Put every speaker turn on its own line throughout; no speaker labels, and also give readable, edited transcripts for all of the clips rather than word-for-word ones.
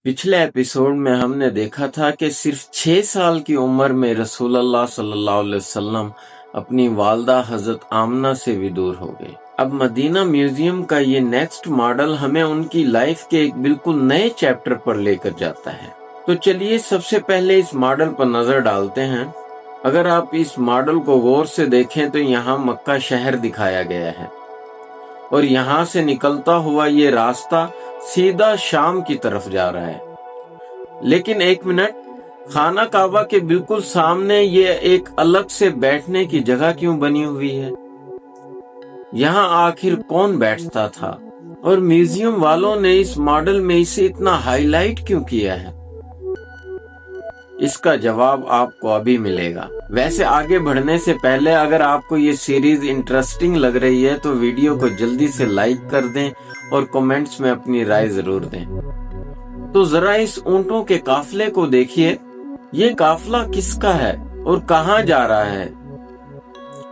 پچھلے ایپیسوڈ میں ہم نے دیکھا تھا کہ صرف 6 سال کی عمر میں رسول اللہ صلی اللہ علیہ وسلم اپنی والدہ حضرت آمنہ سے بھی دور ہو گئے۔ اب مدینہ میوزیم کا یہ نیکسٹ ماڈل ہمیں ان کی لائف کے ایک بالکل نئے چیپٹر پر لے کر جاتا ہے۔ تو چلیے سب سے پہلے اس ماڈل پر نظر ڈالتے ہیں۔ اگر آپ اس ماڈل کو غور سے دیکھیں تو یہاں مکہ شہر دکھایا گیا ہے اور یہاں سے نکلتا ہوا یہ راستہ سیدھا شام کی طرف جا رہا ہے۔ لیکن ایک منٹ، خانہ کعبہ کے بالکل سامنے یہ ایک الگ سے بیٹھنے کی جگہ کیوں بنی ہوئی ہے؟ یہاں آخر کون بیٹھتا تھا اور میوزیم والوں نے اس ماڈل میں اسے اتنا ہائی لائٹ کیوں کیا ہے؟ اس کا جواب آپ کو ابھی ملے گا۔ ویسے آگے بڑھنے سے پہلے اگر آپ کو یہ سیریز انٹرسٹنگ لگ رہی ہے تو ویڈیو کو جلدی سے لائک کر دیں اور کومنٹس میں اپنی رائے ضرور دیں۔ تو ذرا اس اونٹوں کے قافلے کو دیکھیے۔ یہ قافلہ کس کا ہے اور کہاں جا رہا ہے؟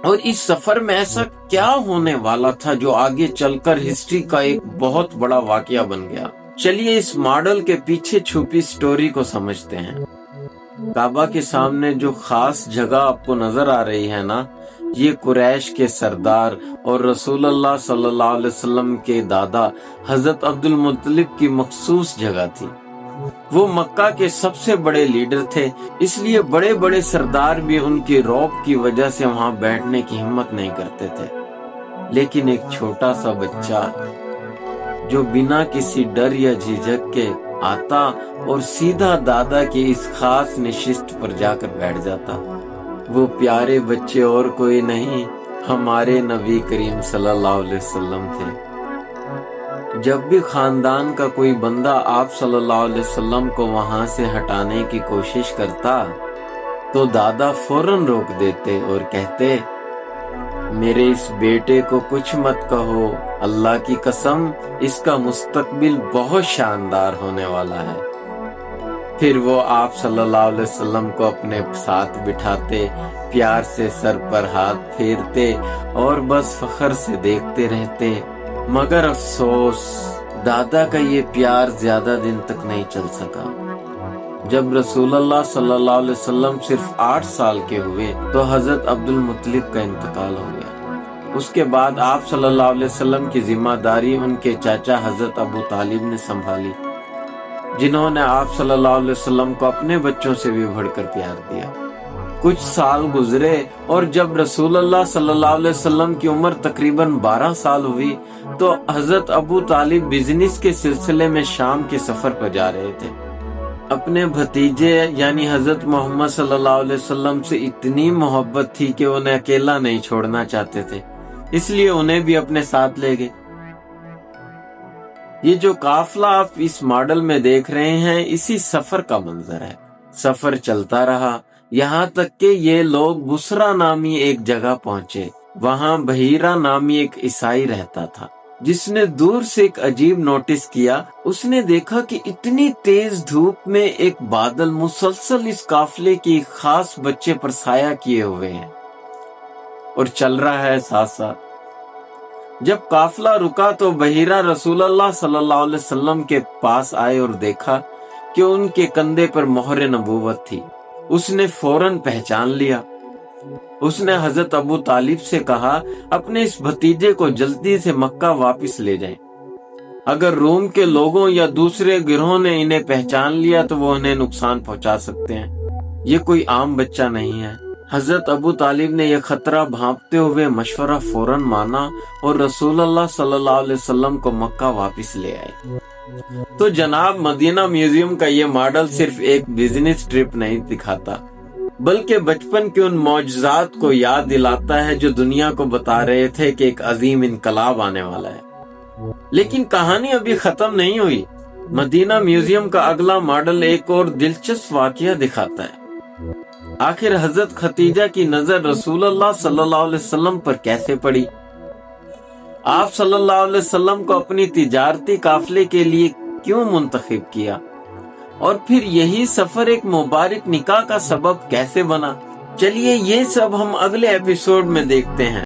اور اس سفر میں ایسا کیا ہونے والا تھا جو آگے چل کر ہسٹری کا ایک بہت بڑا واقعہ بن گیا؟ چلیے اس ماڈل کے پیچھے چھپی سٹوری کو سمجھتے ہیں۔ کعبہ کے سامنے جو خاص جگہ آپ کو نظر آ رہی ہے نا، یہ قریش کے سردار اور رسول اللہ صلی اللہ علیہ وسلم کے دادا حضرت عبد المطلب کی مخصوص جگہ تھی۔ وہ مکہ کے سب سے بڑے لیڈر تھے، اس لیے بڑے بڑے سردار بھی ان کی رعب کی وجہ سے وہاں بیٹھنے کی ہمت نہیں کرتے تھے۔ لیکن ایک چھوٹا سا بچہ جو بنا کسی ڈر یا جھجک کے آتا اور سیدھا دادا کی اس خاص نشست پر جا کر بیٹھ جاتا، وہ پیارے بچے اور کوئی نہیں، ہمارے نبی کریم صلی اللہ علیہ وسلم تھے۔ جب بھی خاندان کا کوئی بندہ آپ صلی اللہ علیہ وسلم کو وہاں سے ہٹانے کی کوشش کرتا تو دادا فوراً روک دیتے اور کہتے، میرے اس بیٹے کو کچھ مت کہو، اللہ کی قسم اس کا مستقبل بہت شاندار ہونے والا ہے۔ پھر وہ آپ صلی اللہ علیہ وسلم کو اپنے ساتھ بٹھاتے، پیار سے سر پر ہاتھ پھیرتے اور بس فخر سے دیکھتے رہتے۔ مگر افسوس، دادا کا یہ پیار زیادہ دن تک نہیں چل سکا۔ جب رسول اللہ صلی اللہ علیہ وسلم صرف 8 سال کے ہوئے تو حضرت عبد المطلب کا انتقال ہو گیا۔ اس کے بعد آپ صلی اللہ علیہ وسلم کی ذمہ داری ان کے چاچا حضرت ابو طالب نے سنبھالی، جنہوں نے آپ صلی اللہ علیہ وسلم کو اپنے بچوں سے بھی بڑھ کر پیار دیا۔ کچھ سال گزرے اور جب رسول اللہ صلی اللہ علیہ وسلم کی عمر تقریباً 12 سال ہوئی تو حضرت ابو طالب بزنس کے سلسلے میں شام کے سفر پر جا رہے تھے۔ اپنے بھتیجے یعنی حضرت محمد صلی اللہ علیہ وسلم سے اتنی محبت تھی کہ انہیں اکیلا نہیں چھوڑنا چاہتے تھے، اس لیے انہیں بھی اپنے ساتھ لے گئے۔ یہ جو قافلہ آپ اس ماڈل میں دیکھ رہے ہیں، اسی سفر کا منظر ہے۔ سفر چلتا رہا یہاں تک کہ یہ لوگ بسرا نامی ایک جگہ پہنچے۔ وہاں بحیرہ نامی ایک عیسائی رہتا تھا، جس نے دور سے ایک عجیب نوٹس کیا۔ اس نے دیکھا کہ اتنی تیز دھوپ میں ایک بادل مسلسل اس قافلے کے خاص بچے پر سایہ کیے ہوئے ہیں اور چل رہا ہے ساتھ ساتھ۔ جب قافلہ رکا تو بحیرہ رسول اللہ صلی اللہ علیہ وسلم کے پاس آئے اور دیکھا کہ ان کے کندھے پر مہر نبوت تھی۔ اس نے فوراً پہچان لیا۔ اس نے حضرت ابو طالب سے کہا، اپنے اس بھتیجے کو جلدی سے مکہ واپس لے جائیں۔ اگر روم کے لوگوں یا دوسرے گروہوں نے انہیں پہچان لیا تو وہ انہیں نقصان پہنچا سکتے ہیں، یہ کوئی عام بچہ نہیں ہے۔ حضرت ابو طالب نے یہ خطرہ بھانپتے ہوئے مشورہ فوراً مانا اور رسول اللہ صلی اللہ علیہ وسلم کو مکہ واپس لے آئے۔ تو جناب، مدینہ میوزیم کا یہ ماڈل صرف ایک بزنس ٹرپ نہیں دکھاتا، بلکہ بچپن کے ان معجزات کو یاد دلاتا ہے جو دنیا کو بتا رہے تھے کہ ایک عظیم انقلاب آنے والا ہے۔ لیکن کہانی ابھی ختم نہیں ہوئی۔ مدینہ میوزیم کا اگلا ماڈل ایک اور دلچسپ واقعہ دکھاتا ہے۔ آخر حضرت خدیجہ کی نظر رسول اللہ صلی اللہ علیہ وسلم پر کیسے پڑی؟ آپ صلی اللہ علیہ وسلم کو اپنی تجارتی قافلے کے لیے کیوں منتخب کیا؟ اور پھر یہی سفر ایک مبارک نکاح کا سبب کیسے بنا؟ چلیے یہ سب ہم اگلے ایپیسوڈ میں دیکھتے ہیں۔